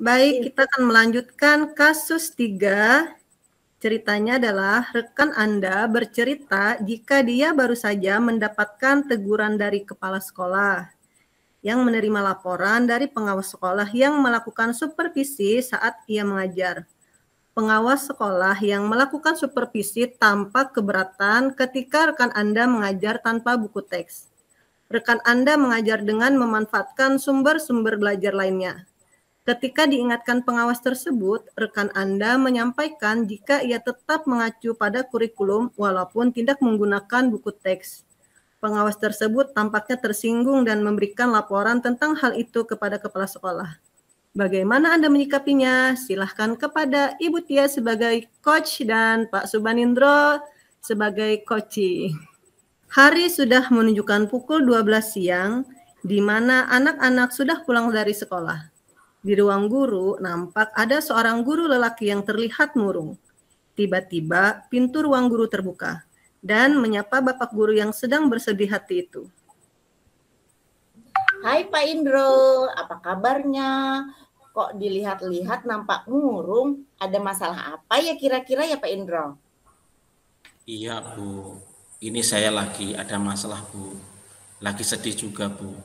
Baik, kita akan melanjutkan kasus 3. Ceritanya adalah rekan Anda bercerita jika dia baru saja mendapatkan teguran dari kepala sekolah yang menerima laporan dari pengawas sekolah yang melakukan supervisi saat ia mengajar. Pengawas sekolah yang melakukan supervisi tampak keberatan ketika rekan Anda mengajar tanpa buku teks. Rekan Anda mengajar dengan memanfaatkan sumber-sumber belajar lainnya. Ketika diingatkan pengawas tersebut, rekan Anda menyampaikan jika ia tetap mengacu pada kurikulum walaupun tidak menggunakan buku teks. Pengawas tersebut tampaknya tersinggung dan memberikan laporan tentang hal itu kepada kepala sekolah. Bagaimana Anda menyikapinya? Silahkan kepada Ibu Tia sebagai coach dan Pak Subanindro sebagai coachee. Hari sudah menunjukkan pukul 12 siang, di mana anak-anak sudah pulang dari sekolah. Di ruang guru, nampak ada seorang guru lelaki yang terlihat murung. Tiba-tiba, pintu ruang guru terbuka dan menyapa Bapak guru yang sedang bersedih hati itu. Hai Pak Indro, apa kabarnya? Kok dilihat-lihat nampak murung? Ada masalah apa ya kira-kira ya Pak Indro? Iya Bu, ini saya lagi ada masalah Bu. Lagi sedih juga Bu.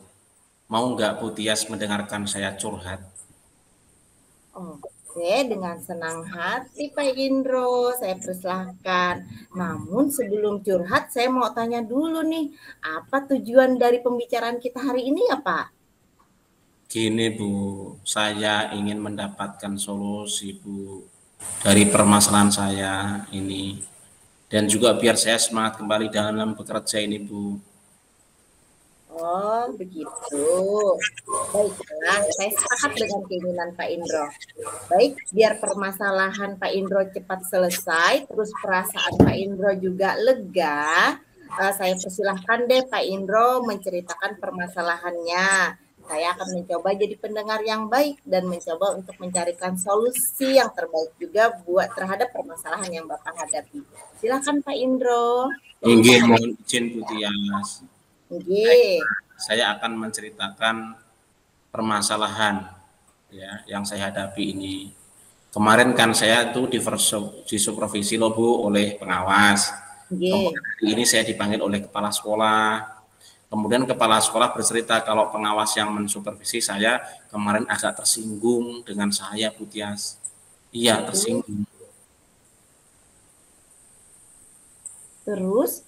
Mau nggak Bu Tias mendengarkan saya curhat? Oke, dengan senang hati Pak Indro, saya persilahkan. Namun sebelum curhat, saya mau tanya dulu nih, apa tujuan dari pembicaraan kita hari ini ya Pak? Gini Bu, saya ingin mendapatkan solusi Bu dari permasalahan saya ini. Dan juga biar saya semangat kembali dalam bekerja ini Bu. Oh, begitu. Baiklah, saya sepakat dengan keinginan Pak Indro. Baik, biar permasalahan Pak Indro cepat selesai, terus perasaan Pak Indro juga lega, saya persilahkan deh Pak Indro menceritakan permasalahannya. Saya akan mencoba jadi pendengar yang baik dan mencoba untuk mencarikan solusi yang terbaik juga buat terhadap permasalahan yang Bapak hadapi. Silakan Pak Indro. Ingin mohon izin Bu Tias. Saya akan menceritakan permasalahan ya yang saya hadapi ini. Kemarin kan saya tuh disupervisi loh Bu oleh pengawas. Kemudian hari ini saya dipanggil oleh kepala sekolah. Kemudian kepala sekolah bercerita kalau pengawas yang mensupervisi saya kemarin agak tersinggung dengan saya Bu Tias. Iya, tersinggung. Terus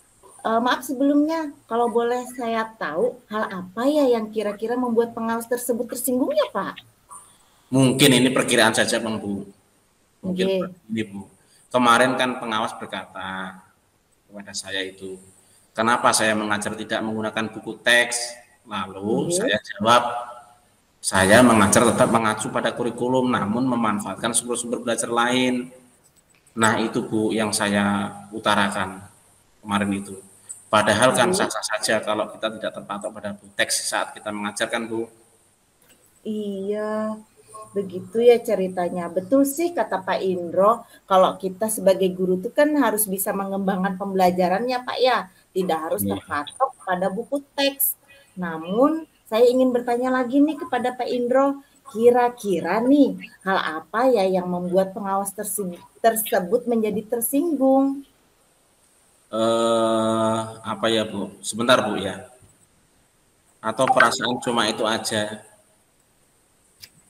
maaf sebelumnya, kalau boleh saya tahu hal apa ya yang kira-kira membuat pengawas tersebut tersinggung ya Pak? Mungkin ini perkiraan saja Bang Bu. Mungkin ini Bu. Kemarin kan pengawas berkata kepada saya itu, kenapa saya mengajar tidak menggunakan buku teks? Lalu saya jawab, saya mengajar tetap mengacu pada kurikulum, namun memanfaatkan sumber-sumber belajar lain. Nah itu Bu yang saya utarakan kemarin itu. Padahal kan sah-sah saja kalau kita tidak terpatok pada buku teks saat kita mengajarkan Bu. Iya, begitu ya ceritanya. Betul sih kata Pak Indro, kalau kita sebagai guru itu kan harus bisa mengembangkan pembelajarannya Pak ya, tidak harus terpatok pada buku teks. Namun saya ingin bertanya lagi nih kepada Pak Indro, kira-kira nih hal apa ya yang membuat pengawas tersebut menjadi tersinggung? Apa ya Bu? Sebentar Bu ya. Atau perasaan cuma itu aja?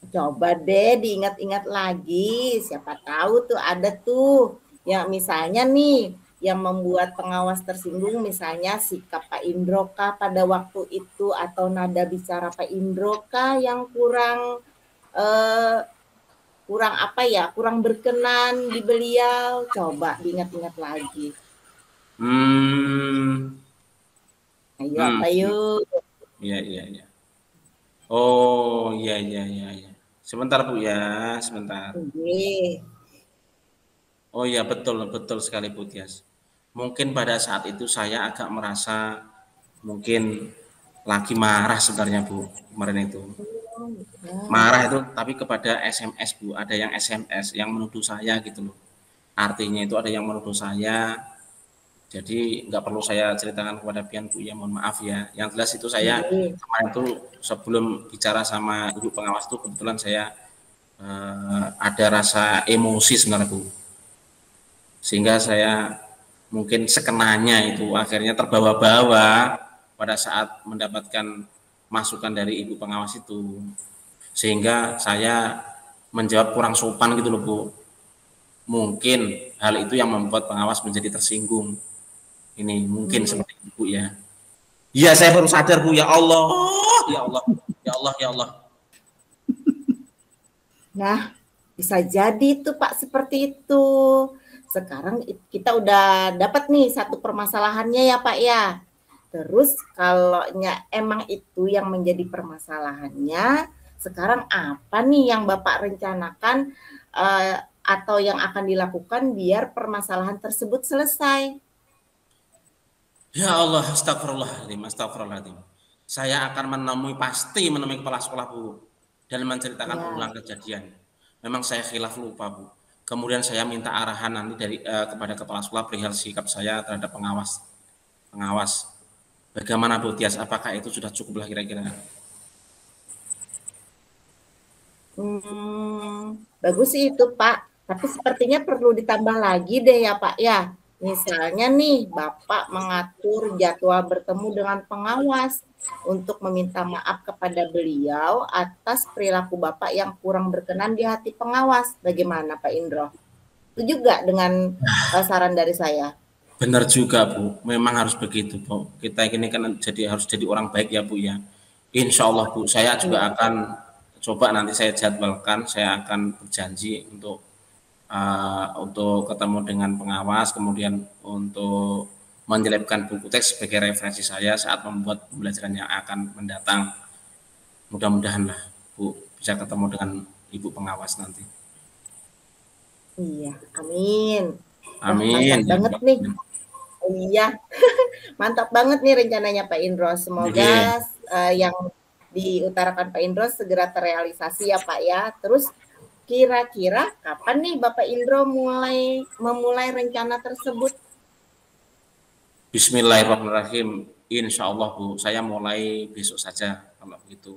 Coba deh diingat-ingat lagi, siapa tahu tuh ada tuh yang misalnya nih yang membuat pengawas tersinggung, misalnya sikap Pak Indro kah pada waktu itu atau nada bicara Pak Indro kah yang kurang apa ya, kurang berkenan di beliau. Coba diingat-ingat lagi. Ayo. Iya. Oh, iya. Sebentar Bu ya, sebentar. Oh iya, betul sekali Bu Tias. Mungkin pada saat itu saya agak merasa mungkin lagi marah sebenarnya Bu, kemarin itu. Marah itu tapi kepada SMS Bu, ada yang SMS yang menuduh saya gitu loh. Artinya itu ada yang menuduh saya. Jadi nggak perlu saya ceritakan kepada pian Bu ya, mohon maaf ya. Yang jelas itu saya kemarin itu sebelum bicara sama ibu pengawas itu kebetulan saya ada rasa emosi sebenarnya Bu, sehingga saya mungkin sekenanya itu akhirnya terbawa-bawa pada saat mendapatkan masukan dari ibu pengawas itu, sehingga saya menjawab kurang sopan gitu loh Bu. Mungkin hal itu yang membuat pengawas menjadi tersinggung. Ini mungkin seperti itu Bu ya. Iya, saya baru sadar Bu, ya Allah, ya Allah, ya Allah, ya Allah. Nah, bisa jadi tuh Pak seperti itu. Sekarang kita udah dapat nih satu permasalahannya ya Pak ya. Terus kalau emang itu yang menjadi permasalahannya, sekarang apa nih yang Bapak rencanakan atau yang akan dilakukan biar permasalahan tersebut selesai? Ya Allah, astagfirullahaladzim, astagfirullahaladzim. Saya akan pasti menemui kepala sekolah Bu, dan menceritakan ulang kejadian. Memang saya khilaf lupa Bu. Kemudian saya minta arahan nanti dari kepada kepala sekolah perihal sikap saya terhadap pengawas. Bagaimana Bu Tias? Apakah itu sudah cukup lah kira-kira? Bagus sih itu Pak. Tapi sepertinya perlu ditambah lagi deh ya Pak ya. Misalnya nih Bapak mengatur jadwal bertemu dengan pengawas untuk meminta maaf kepada beliau atas perilaku Bapak yang kurang berkenan di hati pengawas. Bagaimana Pak Indro? Itu juga dengan saran dari saya. Benar juga Bu, memang harus begitu Bu. Kita ini kan harus jadi orang baik ya Bu ya. Insya Allah Bu, saya juga akan coba nanti saya jadwalkan, saya akan berjanji untuk ketemu dengan pengawas, kemudian untuk menyelipkan buku teks sebagai referensi saya saat membuat pembelajaran yang akan mendatang. Mudah-mudahan lah Bu bisa ketemu dengan ibu pengawas nanti. Iya, amin. Amin. Mantap banget nih. Iya, mantap banget nih rencananya Pak Indro. Semoga yang diutarakan Pak Indro segera terrealisasi ya Pak ya. Terus kira-kira kapan nih Bapak Indro memulai rencana tersebut? Bismillahirrahmanirrahim. Insya Allah Bu, saya mulai besok saja kalau begitu.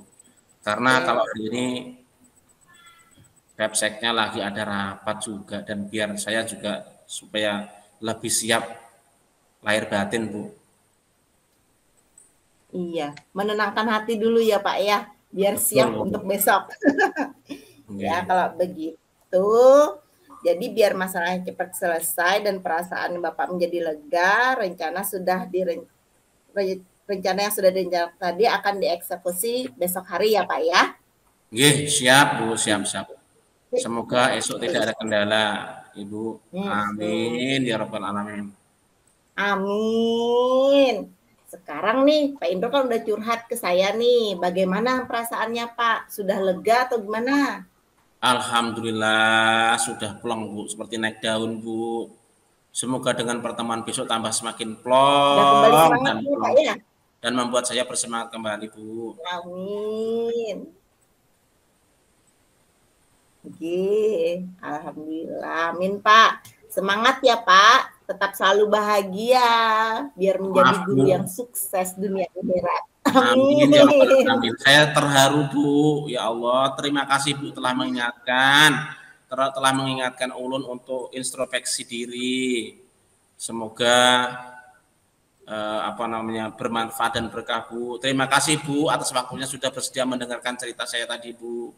Karena kalau hari ini websitenya lagi ada rapat juga, dan biar saya juga supaya lebih siap lahir batin Bu. Iya, menenangkan hati dulu ya Pak ya, biar siap untuk besok. Ya kalau begitu, jadi biar masalahnya cepat selesai dan perasaan Bapak menjadi lega, rencana yang sudah direncanakan tadi akan dieksekusi besok hari ya Pak ya. Oke, siap Bu, siap. Semoga esok tidak ada kendala Ibu. Amin ya rabbal alamin. Amin. Sekarang nih Pak Indro kan udah curhat ke saya nih, bagaimana perasaannya Pak? Sudah lega atau gimana? Alhamdulillah sudah plong Bu, seperti naik daun Bu. Semoga dengan pertemuan besok tambah semakin plong dan membuat saya bersemangat kembali Bu. Amin. Oke, alhamdulillah. Amin Pak. Semangat ya Pak. Tetap selalu bahagia biar menjadi guru yang sukses dunia akhirat. Amin. Amin. Saya terharu Bu. Ya Allah, terima kasih Bu telah mengingatkan ulun untuk introspeksi diri. Semoga bermanfaat dan berkah Bu. Terima kasih Bu atas waktunya sudah bersedia mendengarkan cerita saya tadi Bu.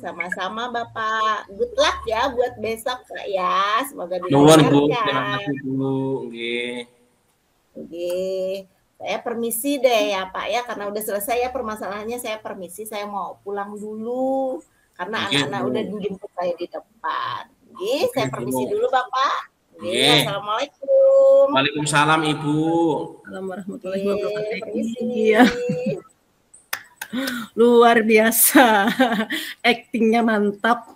Sama-sama Bapak. Good luck ya buat besok Pak ya. Semoga dilancarkan. Terima kasih Bu. Oke. Saya permisi deh ya Pak ya, karena udah selesai ya permasalahannya. Saya permisi, saya mau pulang dulu karena anak-anak udah dijemput saya di depan. Saya permisi dulu Bapak. Assalamualaikum. Waalaikumsalam Ibu. Assalamualaikum warahmatullahi wabarakatuh. Iya. Luar biasa, aktingnya mantap.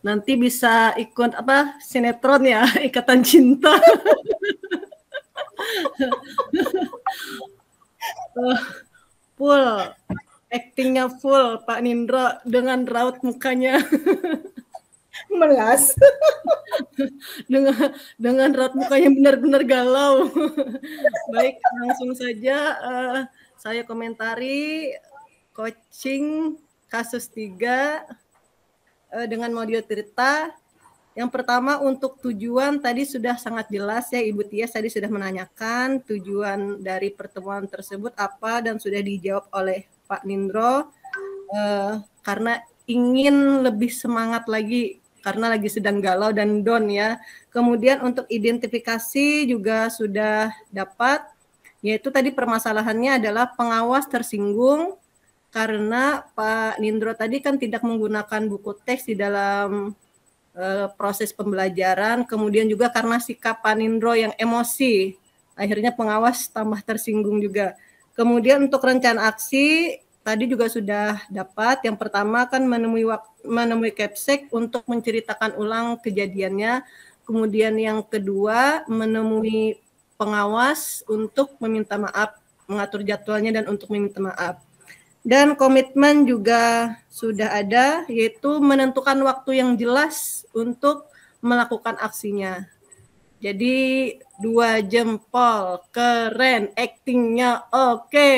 Nanti bisa ikut sinetron ya, Ikatan Cinta. Full, aktingnya full Pak Nindro dengan raut mukanya. Melas. dengan raut mukanya benar-benar galau. Baik, langsung saja saya komentari coaching kasus 3 dengan modul cerita. Yang pertama untuk tujuan tadi sudah sangat jelas ya, Ibu Tias tadi sudah menanyakan tujuan dari pertemuan tersebut apa dan sudah dijawab oleh Pak Nindro, karena ingin lebih semangat lagi karena lagi sedang galau dan down ya. Kemudian untuk identifikasi juga sudah dapat, yaitu tadi permasalahannya adalah pengawas tersinggung karena Pak Nindro tadi kan tidak menggunakan buku teks di dalam proses pembelajaran, kemudian juga karena sikap Pak Nindro yang emosi, akhirnya pengawas tambah tersinggung juga. Kemudian untuk rencana aksi, tadi juga sudah dapat, yang pertama kan menemui Capsek untuk menceritakan ulang kejadiannya, kemudian yang kedua menemui pengawas untuk meminta maaf, mengatur jadwalnya dan untuk meminta maaf. Dan komitmen juga sudah ada, yaitu menentukan waktu yang jelas untuk melakukan aksinya. Jadi 2 jempol, keren, aktingnya oke.